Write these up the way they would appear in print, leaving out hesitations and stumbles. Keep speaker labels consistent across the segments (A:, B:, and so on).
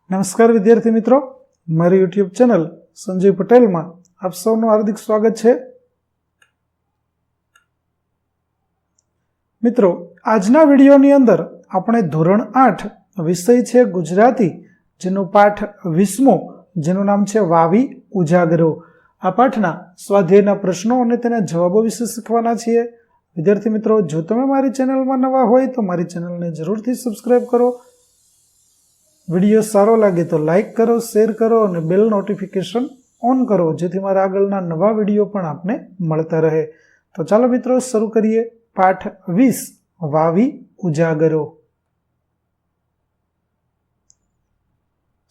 A: નમસ્કાર વિદ્યાર્થી મિત્રો, મારી યુટ્યુબ ચેનલ સંજય પટેલમાં આપ સૌનું હાર્દિક સ્વાગત છે. મિત્રો, આજના વિડીયોની અંદર આપણે ધોરણ 8 વિષય છે ગુજરાતી, જેનો પાઠ 20મો, જેનું નામ છે વાવી ઉજાગરો. આ પાઠના સ્વાધ્યાયના પ્રશ્નો અને તેના જવાબો વિશે શીખવાના છીએ. વિદ્યાર્થી મિત્રો, જો તમે મારી ચેનલમાં નવા હોય તો મારી ચેનલને જરૂરથી સબસ્ક્રાઇબ કરો. વિડીયો સારો લાગે તો લાઇક કરો, શેર કરો અને બેલ નોટિફિકેશન ઓન કરો, જેથી મારા આગળના નવા વિડીયો પણ આપને મળતા રહે. તો ચાલો મિત્રો, શરૂ કરીએ. પાઠ 20 વાવી ઉજાગરો.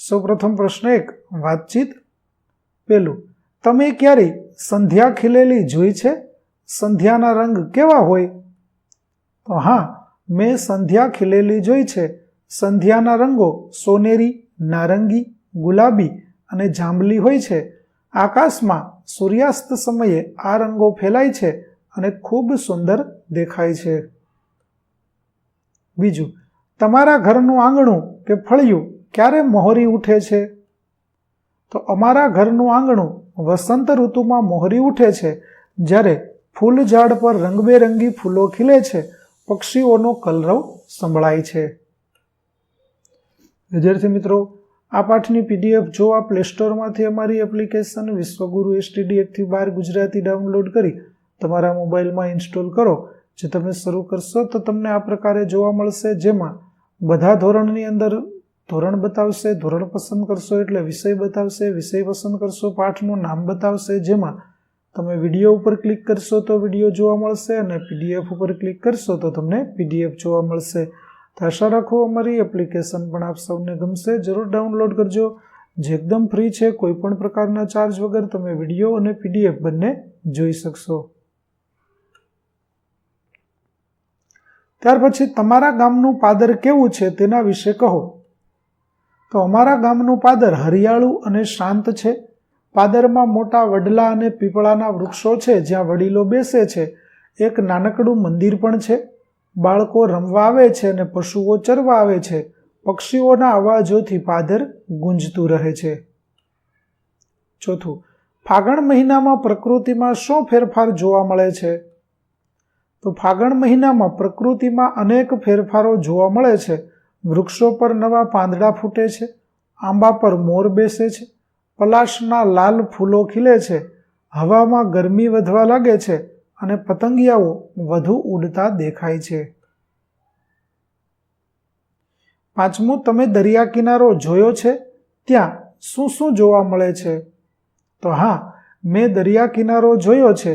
A: સૌપ્રથમ પ્રશ્ન 1, વાતચીત. પહેલું, તમે ક્યારેય સંધ્યા ખીલેલી જોઈ છે? સંધ્યાના રંગ કેવા હોય? તો હા, મેં સંધ્યા ખીલેલી જોઈ છે. સંધ્યાના રંગો સોનેરી, નારંગી, ગુલાબી અને જાંબલી હોય છે. આકાશમાં સૂર્યાસ્ત સમયે આ રંગો ફેલાય છે અને ખૂબ સુંદર દેખાય છે. બીજું, તમારા ઘરનું આંગણું કે ફળિયું ક્યારે મોહરી ઉઠે છે? તો અમારા ઘરનું આંગણું વસંત ઋતુમાં મોહરી ઉઠે છે, જ્યારે ફૂલ ઝાડ પર રંગબેરંગી ફૂલો ખીલે છે, પક્ષીઓનો કલરવ સંભળાય છે. વિદ્યાર્થી મિત્રો, આ પાઠની PDF જોવા પ્લે સ્ટોરમાંથી અમારી એપ્લિકેશન વિશ્વગુરુ STD 1-12 ગુજરાતી ડાઉનલોડ કરી તમારા મોબાઈલમાં ઇન્સ્ટોલ કરો. જે તમે શરૂ કરશો તો તમને આ પ્રકારે જોવા મળશે, જેમાં બધા ધોરણની અંદર ધોરણ બતાવશે. ધોરણ પસંદ કરશો એટલે વિષય બતાવશે. વિષય પસંદ કરશો, પાઠનું નામ બતાવશે. જેમાં તમે વિડીયો ઉપર ક્લિક કરશો તો વિડીયો જોવા મળશે અને PDF ઉપર ક્લિક કરશો તો તમને PDF જોવા મળશે. તો આશા રાખો અમારી એપ્લિકેશન પણ આપ સૌને ગમશે. જરૂર ડાઉનલોડ કરજો, જે એકદમ ફ્રી છે. કોઈ પણ પ્રકારના ચાર્જ વગર તમે વિડીયો અને PDF બંને જોઈ શકશો. ત્યાર પછી, તમારા ગામનું પાદર કેવું છે તેના વિશે કહો. તો અમારા ગામનું પાદર હરિયાળું અને શાંત છે. પાદરમાં મોટા વડલા અને પીપળાના વૃક્ષો છે, જ્યાં વડીલો બેસે છે. એક નાનકડું મંદિર પણ છે. બાળકો રમવા આવે છે અને પશુઓ ચરવા આવે છે. પક્ષીઓના અવાજોથી પાદર ગુંજતું રહે છે. ચોથું, ફાગણ મહિનામાં પ્રકૃતિમાં શું ફેરફાર જોવા મળે છે? તો ફાગણ મહિનામાં પ્રકૃતિમાં અનેક ફેરફારો જોવા મળે છે. વૃક્ષો પર નવા પાંદડા ફૂટે છે. આંબા પર મોર બેસે છે. પલાશના લાલ ફૂલો ખીલે છે. હવામાં ગરમી વધવા લાગે છે અને પતંગિયાઓ વધુ ઉડતા દેખાય છે. પાંચમું, તમે દરિયા કિનારો જોયો છે? ત્યાં શું શું જોવા મળે છે? તો હા, મેં દરિયા કિનારો જોયો છે.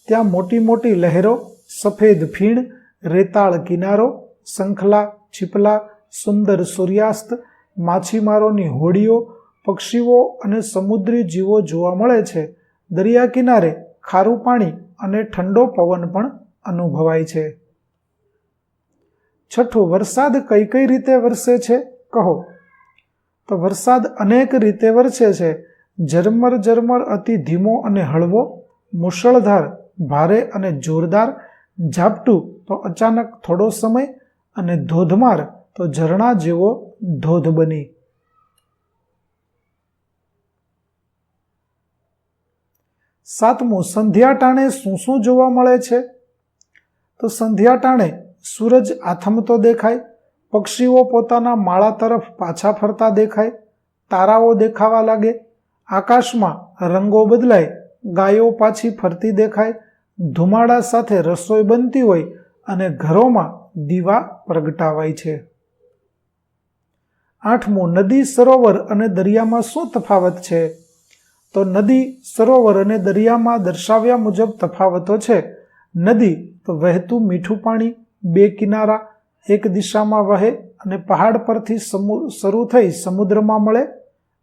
A: ત્યાં મોટી મોટી લહેરો, સફેદ ફીણ, રેતાળ કિનારો, શંખલા, છીપલા, સુંદર સૂર્યાસ્ત, માછીમારોની હોડીઓ, પક્ષીઓ અને સમુદ્રી જીવો જોવા મળે છે. દરિયા કિનારે ખારું પાણી અને ઠંડો પવન પણ અનુભવાય છે. છઠ્ઠું, વરસાદ કઈ કઈ રીતે વરસે છે? કહો. તો વરસાદ અનેક રીતે વરસે છે. ઝરમર ઝરમર અતિ ધીમો અને હળવો, મુશળધાર ભારે અને જોરદાર, ઝાપટું તો અચાનક થોડો સમય, અને ધોધમાર તો ઝરણા જેવો ધોધ બની. સાતમું, સંધ્યા ટાણે શું શું જોવા મળે છે? તો સંધ્યા ટાણે સૂરજ આથમતો દેખાય. પક્ષીઓ પોતાના માળા તરફ પાછા ફરતા દેખાય. તારાઓ દેખાવા લાગે. આકાશમાં રંગો બદલાય. ગાયો પાછી ફરતી દેખાય. ધુમાડા સાથે રસોઈ બનતી હોય અને ઘરોમાં દીવા પ્રગટાવાય છે. આઠમું, નદી, સરોવર અને દરિયામાં શું તફાવત છે? તો નદી, સરોવર અને દરિયામાં દર્શાવ્યા મુજબ તફાવતો છે. નદી તો વહેતું મીઠું પાણી, બે કિનારા, એક દિશામાં વહે અને પહાડ પરથી શરૂ થઈ સમુદ્રમાં મળે.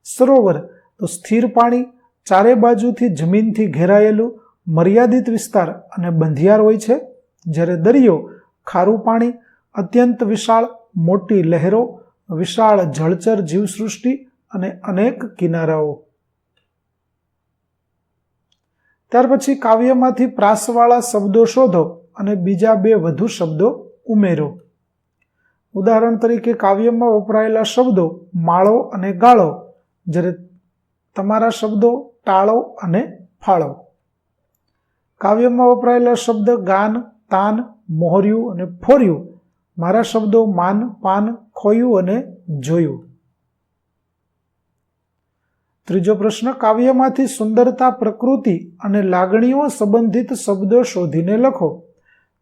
A: સરોવર તો સ્થિર પાણી, ચારે બાજુથી જમીનથી ઘેરાયેલું, મર્યાદિત વિસ્તાર અને બંધિયાર હોય છે. જ્યારે દરિયો ખારું પાણી, અત્યંત વિશાળ, મોટી લહેરો, વિશાળ જળચર જીવસૃષ્ટિ અને અનેક કિનારાઓ. ત્યાર પછી, કાવ્યમાંથી પ્રાસવાળા શબ્દો શોધો અને બીજા બે વધુ શબ્દો ઉમેરો. ઉદાહરણ તરીકે કાવ્યમાં વપરાયેલા શબ્દો માળો અને ગાળો, જ્યારે તમારા શબ્દો ટાળો અને ફાળો. કાવ્યમાં વપરાયેલા શબ્દ ગાન, તાન, મોહર્યું અને ફોર્યું, મારા શબ્દો માન, પાન, ખોયું અને જોયું. ત્રીજો પ્રશ્ન, કાવ્યમાંથી સુંદરતા, પ્રકૃતિ અને લાગણીઓ સંબંધિત શબ્દો શોધીને લખો.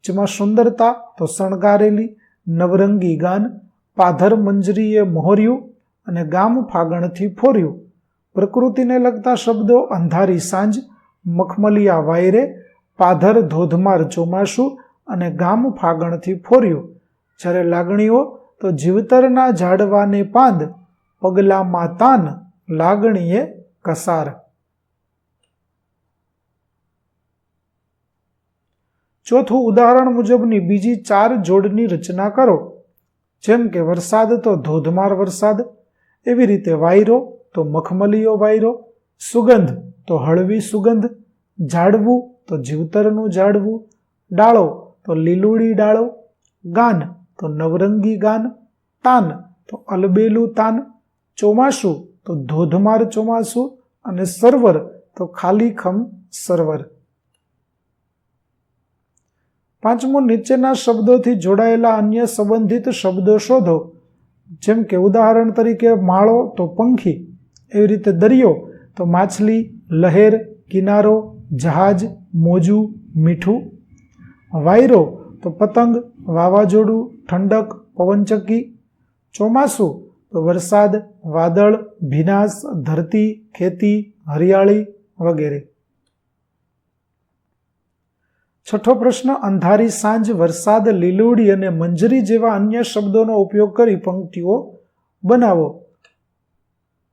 A: જેમાં સુંદરતા તો શણગારેલી, નવરંગી ગાન, પાધર મંજરીએ મોહર્યું અને ગામ ફાગણથી ફોર્યું. પ્રકૃતિને લગતા શબ્દો અંધારી સાંજ, મખમલિયા વાયરે, પાધર ધોધમાર ચોમાસું અને ગામ ફાગણથી ફોર્યું. જ્યારે લાગણીઓ તો જીવતરના ઝાડવાને પાંદ, પગલામાં તાન, લાગણીએ કસાર. ચોથું, ઉદાહરણ મુજબની બીજી 4 જોડની રચના કરો. જેમ કે વરસાદ તો ધોધમાર વરસાદ, એવી રીતે વાયરો તો મખમલીયો વાયરો, સુગંધ તો હળવી સુગંધ, ઝાડવું તો જીવતરનું ઝાડવું, ડાળો તો લીલુડી ડાળો, ગાન તો નવરંગી ગાન, તાન તો અલબેલું તાન, ચોમાસું તો ધોધમાર ચોમાસું અને સર્વર તો ખાલીખમ સર્વર. પાંચમું, નીચેના શબ્દોથી જોડાયેલા અન્ય સંબંધિત શબ્દો શોધો. જેમ કે ઉદાહરણ તરીકે માળો તો પંખી, એવી રીતે દરિયો તો માછલી, લહેર, કિનારો, જહાજ, મોજું, મીઠું. વાયરો તો પતંગ, વાવાઝોડું, ઠંડક, પવનચક્કી. ચોમાસું તો વરસાદ, વાદળ, ભીનાશ, ધરતી, ખેતી, હરિયાળી વગેરે. છઠ્ઠો પ્રશ્ન, અંધારી સાંજ, વરસાદ, લીલુડી અને મંજરી જેવા અન્ય શબ્દોનો ઉપયોગ કરી પંક્તિઓ બનાવો.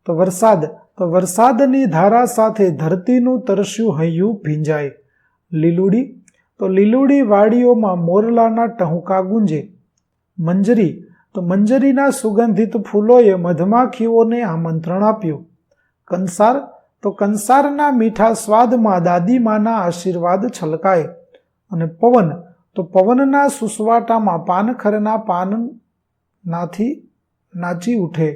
A: તો વરસાદ તો વરસાદની ધારા સાથે ધરતીનું તરસ્યું હૈયું ભીંજાય. લીલુડી તો લીલુડી વાડીઓમાં મોરલાના ટહુકા ગુંજે. મંજરી તો મંજરીના સુગંધિત ફૂલોએ મધમાખીઓને આમંત્રણ આપ્યું. કંસાર તો કંસારના મીઠા સ્વાદમાં દાદીમાના આશીર્વાદ છલકાય. અને પવન તો પવનના સુસવાટામાં પાનખરના પાનનાથી નાચી ઉઠે.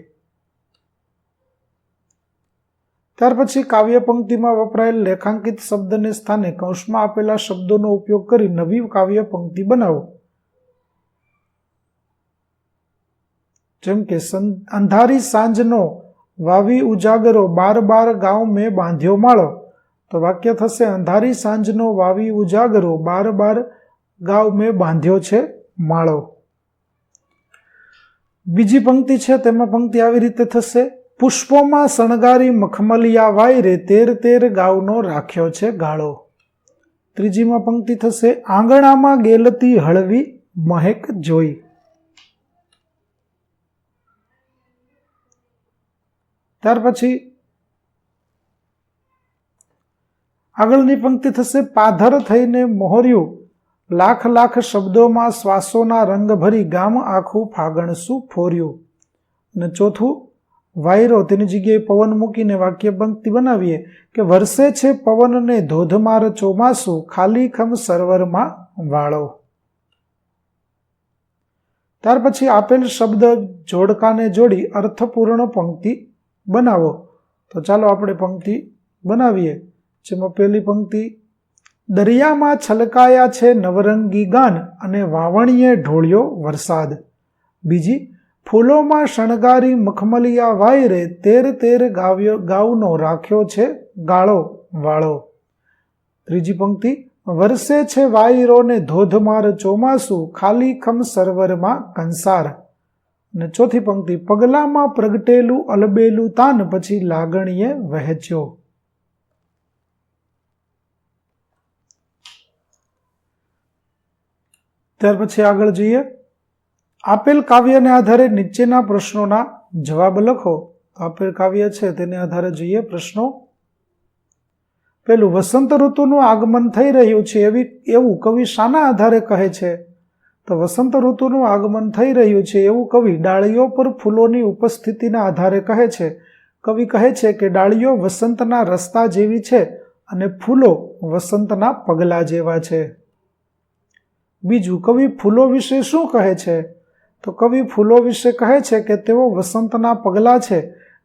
A: ત્યાર પછી કાવ્ય પંક્તિમાં વપરાયેલ લેખાંકિત શબ્દને સ્થાને કૌંસમાં આપેલા શબ્દોનો ઉપયોગ કરી નવી કાવ્ય પંક્તિ બનાવો. જેમ કે અંધારી સાંજનો વાવી ઉજાગરો, બાર બાર ગાંવ મેં બાંધ્યો માળો. તો વાક્ય થશે અંધારી સાંજનો વાવી ઉજાગરો, બાર બાર ગાંવ મેં બાંધ્યો છે માળો. બીજી પંક્તિ છે તેમાં પંક્તિ આવી રીતે થશે, પુષ્પોમાં શણગારી મખમલિયા વાયરે, 13 ગાંવનો રાખ્યો છે ગાળો. ત્રીજીમાં પંક્તિ થશે, આંગણામાં ગેલતી હળવી મહેક જોઈ. ત્યાર પછી આગળની પંક્તિ થશે, પાધર થઈને મોહર્યું, લાખ લાખ શબ્દોમાં શ્વાસોના રંગ ભરી, ગામ આખું ફાગણસું ફોર્યું. અને ચોથું, વાયરો તેની જગ્યાએ પવન મૂકીને વાક્ય પંક્તિ બનાવીએ કે વરસે છે પવનને ધોધમાર ચોમાસું, ખાલીખમ સર્વરમાં વાળો. ત્યાર પછી આપેલ શબ્દ જોડકાને જોડી અર્થપૂર્ણ પંક્તિ બનાવો. તો ચાલો આપણે પંક્તિ બનાવીએ. જેમાં પહેલી પંક્તિ, દરિયામાં છલકાયા છે નવરંગી ગાન અને વાવણીએ ઢોળ્યો વરસાદ. બીજી, ફૂલોમાં શણગારી મખમલિયા વાયરે, 13 ગાંવનો રાખ્યો છે ગાળો વાળો. ત્રીજી પંક્તિ, વરસે છે વાયરોને ધોધમાર ચોમાસું, ખાલીખમ સર્વરમાં કંસાર. અને ચોથી પંક્તિ, પગલામાં પ્રગટેલું અલબેલું તાન, પછી લાગણીએ વહેંચ્યો. ત્યાર પછી આગળ જઈએ. આપેલ કાવ્યને આધારે નીચેના પ્રશ્નોના જવાબ લખો. આપેલ કાવ્ય છે તેને આધારે જોઈએ પ્રશ્નો. પેલું, વસંત ઋતુનું આગમન થઈ રહ્યું છે એવું કવિ શાના આધારે કહે છે? તો વસંત ઋતુનું આગમન થઈ રહ્યું છે એવું કવિ ડાળીઓ પર ફૂલોની ઉપસ્થિતિના આધારે કહે છે. કવિ કહે છે કે ડાળીઓ વસંતના રસ્તા જેવી છે અને ફૂલો વસંતના પગલા જેવા છે. બીજું, કવિ ફૂલો વિશે શું કહે છે? તો કવિ ફૂલો વિશે કહે છે કે તેઓ વસંતના પગલા છે,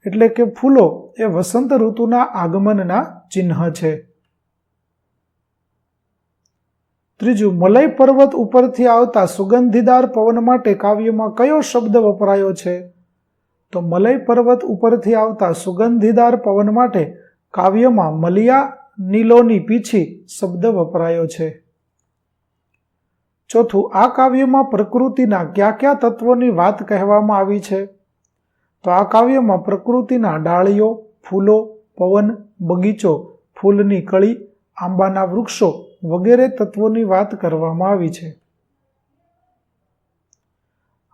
A: એટલે કે ફૂલો એ વસંત ઋતુના આગમનના ચિહ્ન છે. ત્રીજું, મલય પર્વત ઉપરથી આવતા સુગંધીદાર પવન માટે કાવ્યમાં કયો શબ્દ વપરાયો છે? તો મલય પર્વત ઉપરથી આવતા સુગંધીદાર પવન માટે કાવ્યમાં મલિયા નીલોની પીછી શબ્દ વપરાયો છે. ચોથું, આ કાવ્યમાં પ્રકૃતિના કયા કયા તત્વોની વાત કહેવામાં આવી છે? તો આ કાવ્યમાં પ્રકૃતિના ડાળીઓ, ફૂલો, પવન, બગીચો, ફૂલની કળી, આંબાના વૃક્ષો વગેરે તત્વોની વાત કરવામાં આવી છે.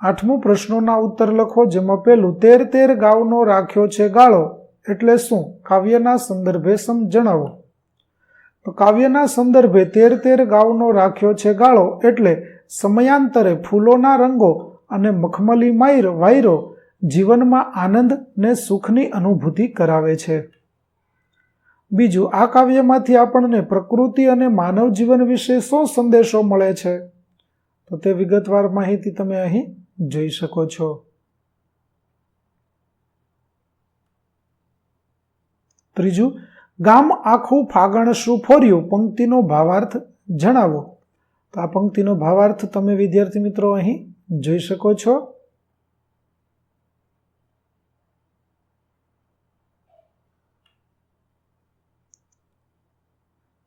A: 8મું, પ્રશ્નોના ઉત્તર લખો, જેમાં પહેલું, 13 ગાઉનો રાખ્યો છે ગાળો એટલે શું? કાવ્યના સંદર્ભે જણાવો. તો કાવ્યના સંદર્ભે 13 ગાઉનો રાખ્યો છે ગાળો એટલે સમયાંતરે ફૂલોના રંગો અને મખમલી વાયરો જીવનમાં આનંદ ને સુખની અનુભૂતિ કરાવે છે. બીજું, આ કાવ્યમાંથી આપણને પ્રકૃતિ અને માનવ જીવન વિશે શું સંદેશો મળે છે? તો તે વિગતવાર માહિતી તમે અહીં જોઈ શકો છો. ત્રીજું, ગામ આખું ફાગણ શું ફોર્યું પંક્તિનો ભાવાર્થ જણાવો. તો આ પંક્તિનો ભાવાર્થ તમે વિદ્યાર્થી મિત્રો અહીં જોઈ શકો છો.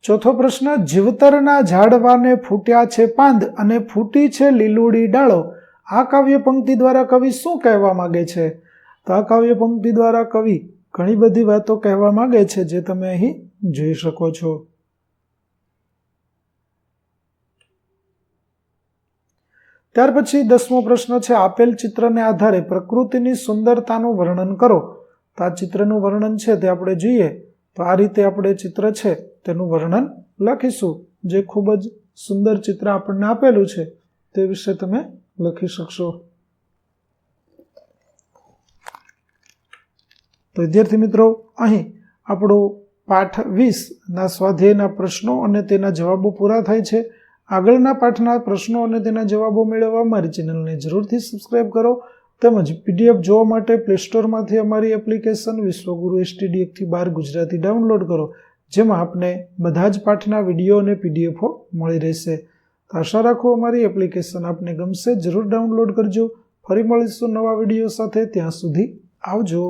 A: ચોથો પ્રશ્ન, જીવતરના ઝાડવાને ફૂટ્યા છે પાંદ અને ફૂટી છે લીલુડી ડાળો. આ કાવ્ય પંક્તિ દ્વારા કવિ શું કહેવા માંગે છે? તો આ કાવ્ય પંક્તિ દ્વારા કવિ ઘણી બધી વાતો કહેવા માંગે છે, જે તમે અહીં જોઈ શકો છો. ત્યાર પછી 10મો પ્રશ્ન છે, આપેલ ચિત્રને આધારે પ્રકૃતિની સુંદરતાનું વર્ણન કરો. તો આ ચિત્રનું વર્ણન છે તે આપણે જોઈએ તો આ રીતે આપણે ચિત્ર છે તેનું વર્ણન લખીશું. જે ખૂબ જ સુંદર ચિત્ર આપણને આપેલું છે તે વિશે તમે લખી શકશો. તો વિદ્યાર્થી મિત્રો, અહીં આપણો પાઠ 20ના સ્વાધ્યાયના પ્રશ્નો અને તેના જવાબો પૂરા થાય છે. આગળના પાઠના પ્રશ્નો અને તેના જવાબો મેળવવા અમારી ચેનલને જરૂરથી સબસ્ક્રાઇબ કરો. તેમજ PDF જોવા માટે પ્લે સ્ટોરમાંથી અમારી એપ્લિકેશન વિશ્વગુરુ STD 1-12 ગુજરાતી ડાઉનલોડ કરો, જેમાં આપને બધા જ પાઠના વિડીયો અને PDF મળી રહેશે. તો આશા રાખો અમારી એપ્લિકેશન આપને ગમશે. જરૂર ડાઉનલોડ કરજો. ફરી મળીશું નવા વિડીયો સાથે. ત્યાં સુધી આવજો.